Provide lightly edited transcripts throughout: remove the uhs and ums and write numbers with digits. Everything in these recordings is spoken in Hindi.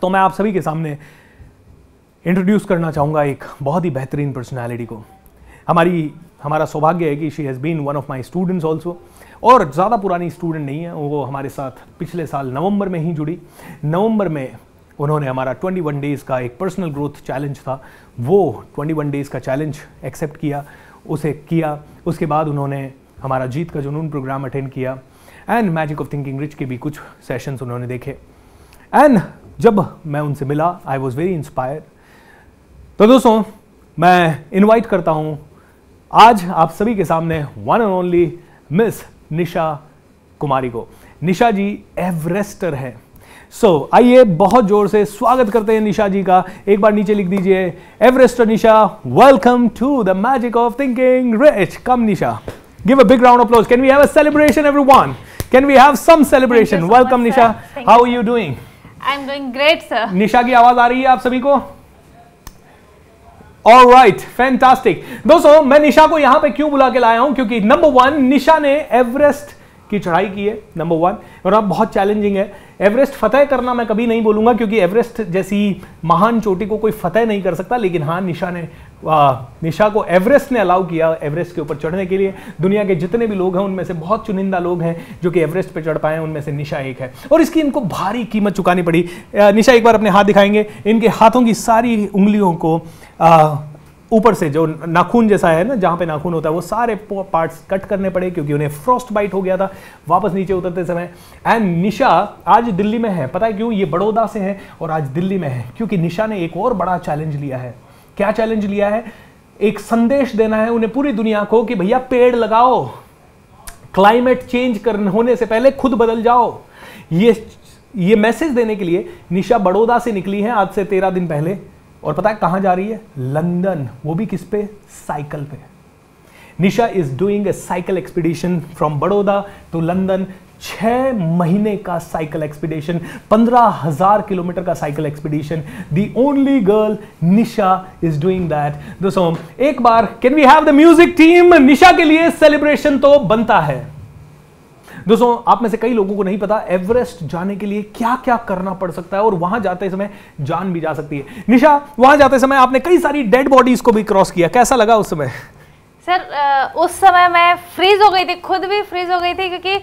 तो मैं आप सभी के सामने इंट्रोड्यूस करना चाहूँगा एक बहुत ही बेहतरीन पर्सनालिटी को। हमारा सौभाग्य है कि she has been one of my students also, और ज़्यादा पुरानी स्टूडेंट नहीं है वो, हमारे साथ पिछले साल नवंबर में ही जुड़ी। नवंबर में उन्होंने हमारा 21 डेज़ का एक पर्सनल ग्रोथ चैलेंज था, वो 21 डेज़ का चैलेंज एक्सेप्ट किया, उसे किया। उसके बाद उन्होंने हमारा जीत का जुनून प्रोग्राम अटेंड किया and magic of thinking rich के भी कुछ सेशंस उन्होंने देखे। एंड जब मैं उनसे मिला आई वॉज वेरी इंस्पायर्ड। तो दोस्तों मैं इनवाइट करता हूं आज आप सभी के सामने one and only miss Nisha Kumari को। निशा जी एवरेस्टर हैं। सो आइए बहुत जोर से स्वागत करते हैं निशा जी का। एक बार नीचे लिख दीजिए एवरेस्टर Nisha, welcome to the magic of thinking rich. Come Nisha, give a big round of applause. Can we have a celebration everyone? Can we have some celebration? Welcome Nisha. How are you doing? I'm doing great, sir. निशा की आवाज आ रही है आप सभी को? All right, fantastic. दोस्तों मैं निशा को यहां पे क्यों बुला के लाया हूं? क्योंकि नंबर 1 निशा ने एवरेस्ट की चढ़ाई की है, नंबर 1, और अब बहुत चैलेंजिंग है। एवरेस्ट फतेह करना मैं कभी नहीं बोलूंगा क्योंकि एवरेस्ट जैसी महान चोटी को कोई फतेह नहीं कर सकता, लेकिन हाँ निशा को एवरेस्ट ने अलाउ किया एवरेस्ट के ऊपर चढ़ने के लिए। दुनिया के जितने भी लोग हैं उनमें से बहुत चुनिंदा लोग हैं जो कि एवरेस्ट पे चढ़ पाए हैं, उनमें से निशा एक है, और इसकी इनको भारी कीमत चुकानी पड़ी। निशा एक बार अपने हाथ दिखाएंगे। इनके हाथों की सारी उंगलियों को ऊपर से जो नाखून जैसा है ना, जहाँ पे नाखून होता है, वो सारे पार्ट्स कट करने पड़े क्योंकि उन्हें फ्रॉस्ट बाइट हो गया था वापस नीचे उतरते समय। एंड निशा आज दिल्ली में है। पता है क्यों? ये बड़ौदा से है और आज दिल्ली में है क्योंकि निशा ने एक और बड़ा चैलेंज लिया है। क्या चैलेंज लिया है? एक संदेश देना है उन्हें पूरी दुनिया को कि भैया पेड़ लगाओ, क्लाइमेट चेंज होने से पहले खुद बदल जाओ। ये मैसेज देने के लिए निशा बड़ौदा से निकली है आज से 13 दिन पहले, और पता है कहां जा रही है? लंदन। वो भी किस पे? साइकिल पे। Nisha is doing a cycle expedition from Baroda to London. 6 महीने का साइकिल एक्सपीडिशन, 15,000 किलोमीटर का cycle expedition. The only girl Nisha is doing that. दोस्तों एक बार can we have the music team? Nisha के लिए सेलिब्रेशन तो बनता है। दोस्तों आप में से कई लोगों को नहीं पता एवरेस्ट जाने के लिए क्या क्या करना पड़ सकता है, और वहां जाते समय जान भी जा सकती है। निशा, वहां जाते समय आपने कई सारी डेड बॉडीज को भी क्रॉस किया, कैसा लगा उस समय? सर उस समय मैं फ्रीज हो गई थी, खुद भी फ्रीज हो गई थी, क्योंकि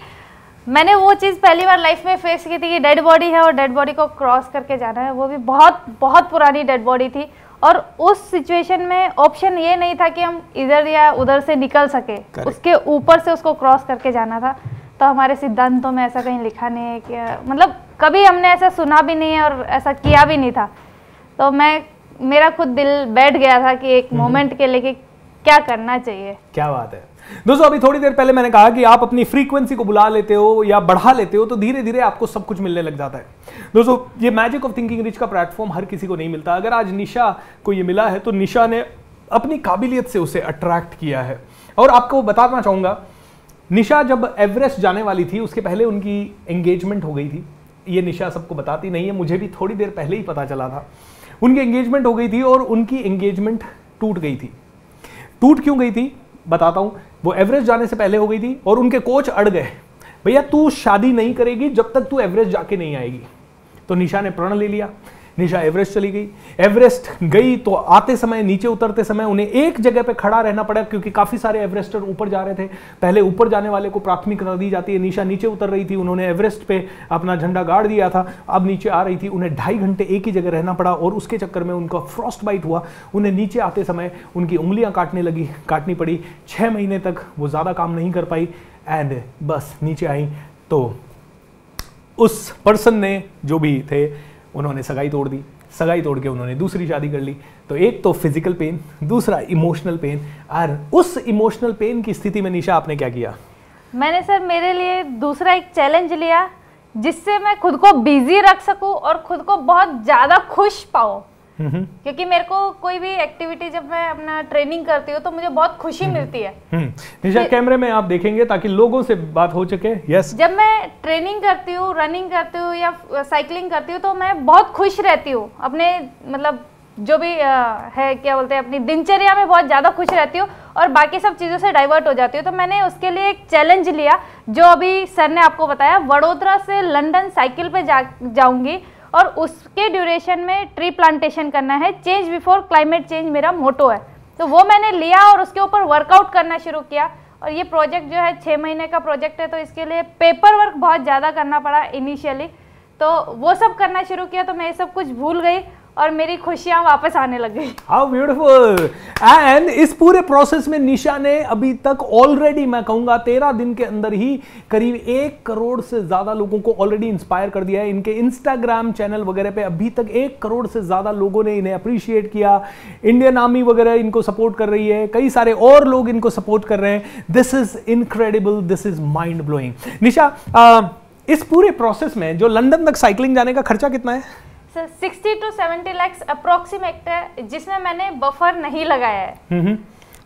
मैंने वो चीज़ पहली बार लाइफ में फेस की थी कि डेड बॉडी है और डेड बॉडी को क्रॉस करके जाना है। वो भी बहुत बहुत पुरानी डेड बॉडी थी, और उस सिचुएशन में ऑप्शन ये नहीं था कि हम इधर या उधर से निकल सके, उसके ऊपर से उसको क्रॉस करके जाना था। तो हमारे सिद्धांतों में ऐसा कहीं लिखा नहीं है कि, मतलब कभी हमने ऐसा सुना भी नहीं है और ऐसा किया भी नहीं था। तो मेरा खुद दिल बैठ गया था कि एक मोमेंट के लिए क्या करना चाहिए। क्या बात है। दोस्तों अभी थोड़ी देर पहले मैंने कहा कि आप अपनी फ्रीक्वेंसी को बुला लेते हो या बढ़ा लेते हो तो धीरे धीरे आपको सब कुछ मिलने लग जाता है। दोस्तों ये मैजिक ऑफ थिंकिंग रिच का प्लेटफॉर्म हर किसी को नहीं मिलता। अगर आज निशा को ये मिला है तो निशा ने अपनी काबिलियत से उसे अट्रैक्ट किया है। और आपको बताना चाहूंगा, निशा जब एवरेस्ट जाने वाली थी उसके पहले उनकी एंगेजमेंट हो गई थी। ये निशा सबको बताती नहीं है, मुझे भी थोड़ी देर पहले ही पता चला था। उनकी एंगेजमेंट हो गई थी और उनकी एंगेजमेंट टूट गई थी। टूट क्यों गई थी बताता हूं। वो एवरेस्ट जाने से पहले हो गई थी और उनके कोच अड़ गए, भैया तू शादी नहीं करेगी जब तक तू एवरेस्ट जाके नहीं आएगी। तो निशा ने प्रण ले लिया, निशा एवरेस्ट चली गई। एवरेस्ट गई तो आते समय, नीचे उतरते समय उन्हें एक जगह पे खड़ा रहना पड़ा क्योंकि काफी सारे एवरेस्टर ऊपर जा रहे थे। पहले ऊपर जाने वाले को प्राथमिकता दी जाती है। निशा नीचे उतर रही थी, उन्होंने एवरेस्ट पे अपना झंडा गाड़ दिया था, अब नीचे आ रही थी। उन्हें 2.5 घंटे एक ही जगह रहना पड़ा और उसके चक्कर में उनका फ्रॉस्ट बाइट हुआ। उन्हें नीचे आते समय उनकी उंगलियां काटनी पड़ी। 6 महीने तक वो ज़्यादा काम नहीं कर पाई एंड बस नीचे आई। तो उस पर्सन ने, जो भी थे, उन्होंने सगाई तोड़ दी। सगाई तोड़ के उन्होंने दूसरी शादी कर ली। तो एक तो फिजिकल पेन, दूसरा इमोशनल पेन। और उस इमोशनल पेन की स्थिति में निशा आपने क्या किया? मैंने सर मेरे लिए दूसरा एक चैलेंज लिया जिससे मैं खुद को बिजी रख सकूं और खुद को बहुत ज़्यादा खुश पाऊं। क्योंकि मेरे को कोई भी एक्टिविटी जब मैं अपना ट्रेनिंग करती हूँ तो मुझे बहुत खुशी मिलती है। निशा कैमरे में आप देखेंगे ताकि लोगों से बात हो सके। यस, जब मैं ट्रेनिंग करती हूँ, रनिंग करती हूँ या साइकिलिंग करती हूँ तो मैं बहुत खुश रहती हूँ। अपने मतलब जो भी है, क्या बोलते हैं, अपनी दिनचर्या में बहुत ज़्यादा खुश रहती हूँ और बाकी सब चीज़ों से डाइवर्ट हो जाती हूँ। तो मैंने उसके लिए एक चैलेंज लिया जो अभी सर ने आपको बताया, वडोदरा से लंदन साइकिल पे जाऊँगी और उसके ड्यूरेशन में ट्री प्लांटेशन करना है। चेंज बिफोर क्लाइमेट चेंज मेरा मोटो है, तो वो मैंने लिया और उसके ऊपर वर्कआउट करना शुरू किया। और ये प्रोजेक्ट जो है 6 महीने का प्रोजेक्ट है, तो इसके लिए पेपर वर्क बहुत ज़्यादा करना पड़ा इनिशियली, तो वो सब करना शुरू किया, तो मैं ये सब कुछ भूल गई और मेरी खुशियाँ वापस आने लग गई। How beautiful. एंड इस पूरे प्रोसेस में निशा ने अभी तक ऑलरेडी मैं कहूंगा 13 दिन के अंदर ही करीब 1 करोड़ से ज्यादा लोगों को ऑलरेडी इंस्पायर कर दिया है। इनके इंस्टाग्राम चैनल वगैरह पे अभी तक 1 करोड़ से ज्यादा लोगों ने इन्हें अप्रिशिएट किया। इंडियन आर्मी वगैरह इनको सपोर्ट कर रही है, कई सारे और लोग इनको सपोर्ट कर रहे हैं। This is incredible, this is mind blowing. Nisha, इस पूरे प्रोसेस में जो लंदन तक साइकिलिंग जाने का खर्चा कितना है? 60 to 70 लाख अप्रोक्सीमेट है, जिसमें मैंने बफर नहीं लगाया है।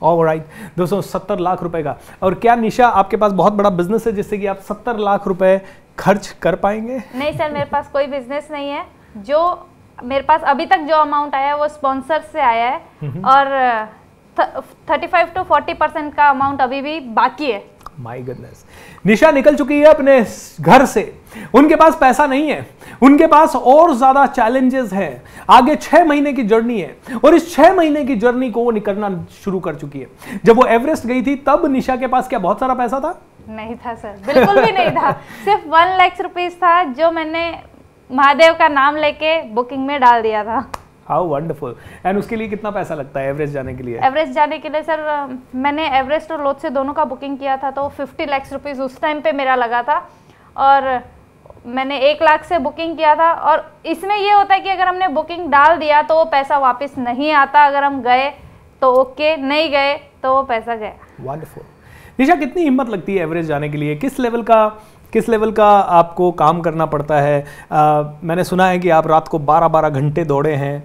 ऑलराइट, दोस्तों 70 लाख रुपए का। और क्या निशा आपके पास बहुत बड़ा बिजनेस है जिससे कि आप 70 लाख रुपए खर्च कर पाएंगे? नहीं सर, मेरे पास कोई बिजनेस नहीं है। जो मेरे पास अभी तक जो अमाउंट आया है वो स्पॉन्सर से आया है, और 35 to 40% का अमाउंट अभी भी बाकी है। माय गुडनेस, निशा निकल चुकी है अपने घर से। उनके पास पैसा नहीं है, उनके पास और ज्यादा चैलेंजेस हैं। आगे 6 महीने की जर्नी है, और इस 6 महीने की जर्नी को वो निकलना शुरू कर चुकी है। जब वो एवरेस्ट गई थी तब निशा के पास क्या बहुत सारा पैसा था? नहीं था सर, बिल्कुल भी नहीं था। सिर्फ 1 लाख रुपीस था, जो मैंने महादेव का नाम लेके बुकिंग में डाल दिया था। How wonderful. एंड उसके लिए कितना पैसा लगता है एवरेस्ट जाने के लिए? एवरेस्ट जाने के लिए सर, मैंने एवरेस्ट और लोथसे दोनों का बुकिंग किया था, तो 50 लाख रुपीस उस टाइम पे मेरा लगा था, और मैंने 1 लाख से बुकिंग किया था। और इसमें ये होता है कि अगर हमने बुकिंग डाल दिया तो वो पैसा वापस नहीं आता, अगर हम गए तो ओके, नहीं गए तो वो पैसा गया। वंडरफुल। निशा, कितनी हिम्मत लगती है एवरेस्ट जाने के लिए? किस लेवल का आपको काम करना पड़ता है? मैंने सुना है कि आप रात को 12-12 घंटे दौड़े हैं।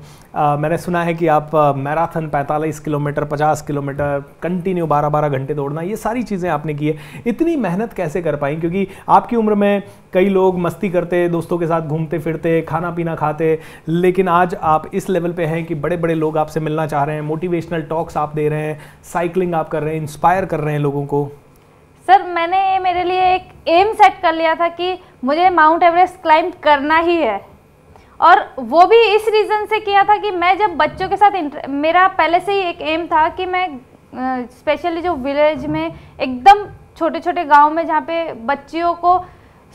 मैंने सुना है कि आप मैराथन 45 किलोमीटर 50 किलोमीटर कंटिन्यू 12-12 घंटे दौड़ना, ये सारी चीज़ें आपने की है। इतनी मेहनत कैसे कर पाई? क्योंकि आपकी उम्र में कई लोग मस्ती करते, दोस्तों के साथ घूमते फिरते, खाना पीना खाते, लेकिन आज आप इस लेवल पे हैं कि बड़े बड़े लोग आपसे मिलना चाह रहे हैं, मोटिवेशनल टॉक्स आप दे रहे हैं, साइकिलिंग आप कर रहे हैं, इंस्पायर कर रहे हैं लोगों को। सर, मैंने मेरे लिए एक एम सेट कर लिया था कि मुझे माउंट एवरेस्ट क्लाइंब करना ही है, और वो भी इस रीज़न से किया था कि मैं जब बच्चों के साथ मेरा पहले से ही एक एम था कि मैं स्पेशली जो विलेज में, एकदम छोटे छोटे गांव में, जहाँ पे बच्चियों को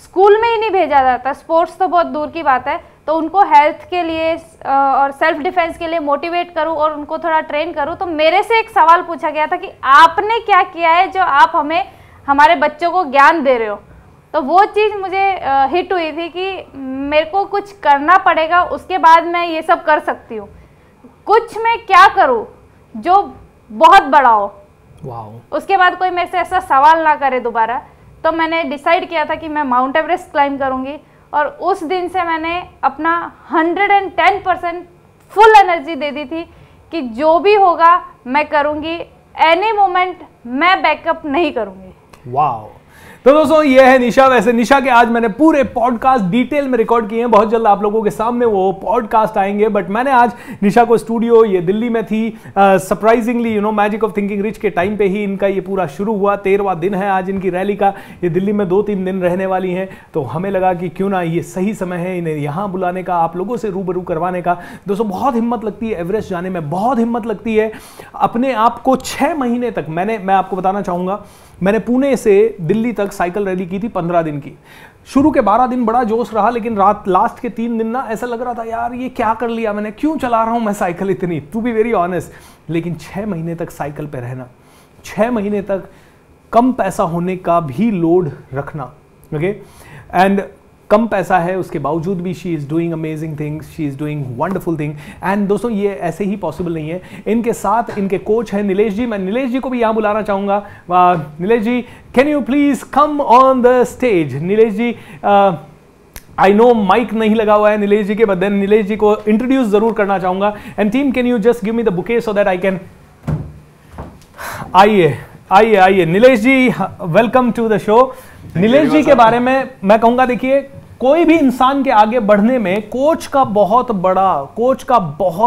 स्कूल में ही नहीं भेजा जाता, स्पोर्ट्स तो बहुत दूर की बात है, तो उनको हेल्थ के लिए और सेल्फ डिफेंस के लिए मोटिवेट करूं और उनको थोड़ा ट्रेन करूं। तो मेरे से एक सवाल पूछा गया था कि आपने क्या किया है जो आप हमारे बच्चों को ज्ञान दे रहे हो? तो वो चीज़ मुझे हिट हुई थी कि मेरे को कुछ करना पड़ेगा, उसके बाद मैं ये सब कर सकती हूँ। कुछ मैं क्या करूँ जो बहुत बड़ा हो, उसके बाद कोई मेरे से ऐसा सवाल ना करे दोबारा। तो मैंने डिसाइड किया था कि मैं माउंट एवरेस्ट क्लाइंब करूँगी, और उस दिन से मैंने अपना 110% फुल एनर्जी दे दी थी कि जो भी होगा मैं करूँगी, एनी मोमेंट मैं बैकअप नहीं करूँगी। वाओ। तो दोस्तों, ये है निशा। वैसे निशा के आज मैंने पूरे पॉडकास्ट डिटेल में रिकॉर्ड किए हैं, बहुत जल्द आप लोगों के सामने वो पॉडकास्ट आएंगे। बट मैंने आज निशा को स्टूडियो, ये दिल्ली में थी, surprisingly magic of thinking rich के टाइम पे ही इनका ये पूरा शुरू हुआ। 13वां दिन है आज इनकी रैली का। ये दिल्ली में 2-3 दिन रहने वाली हैं, तो हमें लगा कि क्यों ना ये सही समय है इन्हें यहाँ बुलाने का, आप लोगों से रूबरू करवाने का। दोस्तों, बहुत हिम्मत लगती है एवरेस्ट जाने में, बहुत हिम्मत लगती है। अपने आप को 6 महीने तक मैं आपको बताना चाहूँगा, मैंने पुणे से दिल्ली तक साइकिल रैली की थी 15 दिन की। शुरू के 12 दिन बड़ा जोश रहा, लेकिन लास्ट के 3 दिन ना ऐसा लग रहा था यार ये क्या कर लिया मैंने, क्यों चला रहा हूं मैं साइकिल इतनी, टू बी वेरी ऑनेस्ट। लेकिन 6 महीने तक साइकिल पे रहना, 6 महीने तक कम पैसा होने का भी लोड रखना, ओके, एंड कम पैसा है उसके बावजूद भी she is doing amazing things, she is doing wonderful thing. And दोस्तों, ये ऐसे ही पॉसिबल नहीं है। इनके साथ इनके कोच हैं नीलेश जी। मैं नीलेश जी को भी यहाँ बुलाना चाहूँगा। Nilesh ji, can you please come on the stage? Nilesh ji, I know mic नहीं लगा हुआ है नीलेश जी के, बट देन नीलेश जी को इंट्रोड्यूस जरूर करना चाहूँगा। And team, can you just give me the bouquet so that I can. आइए Nilesh ji, welcome to the show. Nilesh ji के बारे में मैं कहूँगा, देखिए कोई भी इंसान के आगे बढ़ने में कोच का बहुत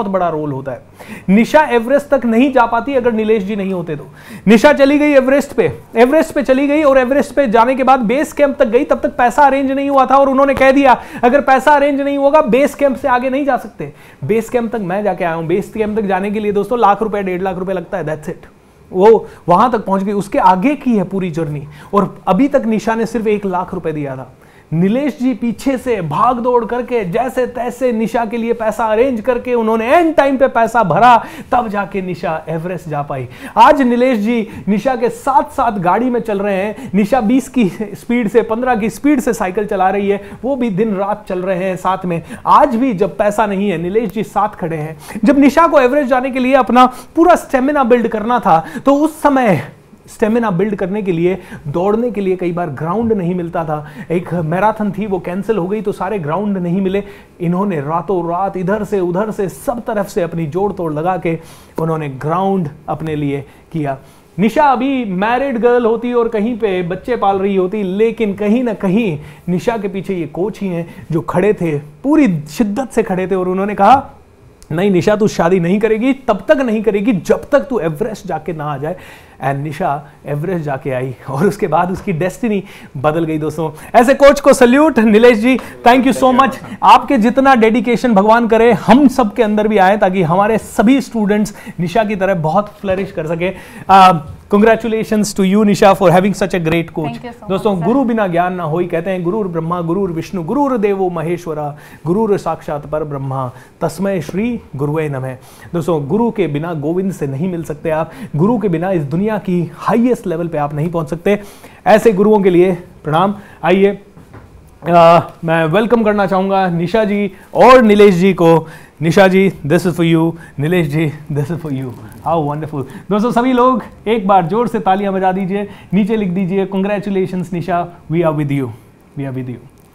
बड़ा रोल होता है। निशा एवरेस्ट तक नहीं जा पाती अगर नीलेश जी नहीं होते तो। निशा चली गई एवरेस्ट पे चली गई, और एवरेस्ट पे जाने के बाद बेस कैंप तक गई, तब तक पैसा अरेंज नहीं हुआ था, और उन्होंने कह दिया अगर पैसा अरेंज नहीं होगा बेस कैंप से आगे नहीं जा सकते। बेस कैंप तक मैं जाके आया हूं। बेस कैंप तक जाने के लिए दोस्तों लाख रुपए 1.5 लाख रुपए लगता है, दैट्स इट। वो वहां तक पहुंच गई, उसके आगे की है पूरी जर्नी, और अभी तक निशा ने सिर्फ 1 लाख रुपए दिया था। नीलेश जी पीछे से भाग दौड़ करके जैसे तैसे निशा के लिए पैसा अरेंज करके उन्होंने एंड टाइम पे पैसा भरा, तब जाके निशा एवरेस्ट जा पाई। आज नीलेश जी निशा के साथ साथ गाड़ी में चल रहे हैं। निशा 20 की स्पीड से 15 की स्पीड से साइकिल चला रही है, वो भी दिन रात चल रहे हैं साथ में। आज भी जब पैसा नहीं है नीलेश जी साथ खड़े हैं। जब निशा को एवरेस्ट जाने के लिए अपना पूरा स्टेमिना बिल्ड करना था, तो उस समय स्टेमिना बिल्ड करने के लिए, दौड़ने के लिए कई बार ग्राउंड नहीं मिलता था। एक मैराथन थी वो कैंसिल हो गई तो सारे ग्राउंड नहीं मिले। इन्होंने रातों रात इधर से उधर से सब तरफ से अपनी जोड़ तोड़ लगा के उन्होंने ग्राउंड अपने लिए किया। निशा अभी मैरिड गर्ल होती और कहीं पे बच्चे पाल रही होती, लेकिन कहीं ना कहीं निशा के पीछे ये कोच ही हैं जो खड़े थे, पूरी शिद्दत से खड़े थे, और उन्होंने कहा नहीं निशा तू शादी नहीं करेगी, तब तक नहीं करेगी जब तक तू एवरेस्ट जाके ना आ जाए। एंड निशा एवरेस्ट जाके आई, और उसके बाद उसकी डेस्टिनी बदल गई। दोस्तों ऐसे कोच को salute. Nilesh ji thank you so much. आपके जितना डेडिकेशन भगवान करे हम सब के अंदर भी आए, ताकि हमारे सभी स्टूडेंट्स निशा की तरह बहुत फ्लरिश कर सके। Congratulations to you Nisha for having such a great coach. दोस्तों गुरु बिना ज्ञान ना होई, कहते हैं गुरुर ब्रह्मा गुरुर विष्णु गुरुर देवो महेश्वरा गुरुर साक्षात पर ब्रह्मा तस्मै श्री गुरुवे नमः। दोस्तों गुरु के बिना गोविंद से नहीं मिल सकते आप, गुरु के बिना इस दुनिया की हाईएस्ट लेवल पे आप नहीं पहुंच सकते। ऐसे गुरुओं के लिए प्रणाम। आइए मैं वेलकम करना चाहूंगा निशा जी और नीलेश जी को। Nisha ji this is for you, Nilesh ji this is for you. How wonderful. दोस्तों सभी लोग एक बार जोर से तालियां बजा दीजिए, नीचे लिख दीजिए congratulations Nisha, we are with you, we are with you.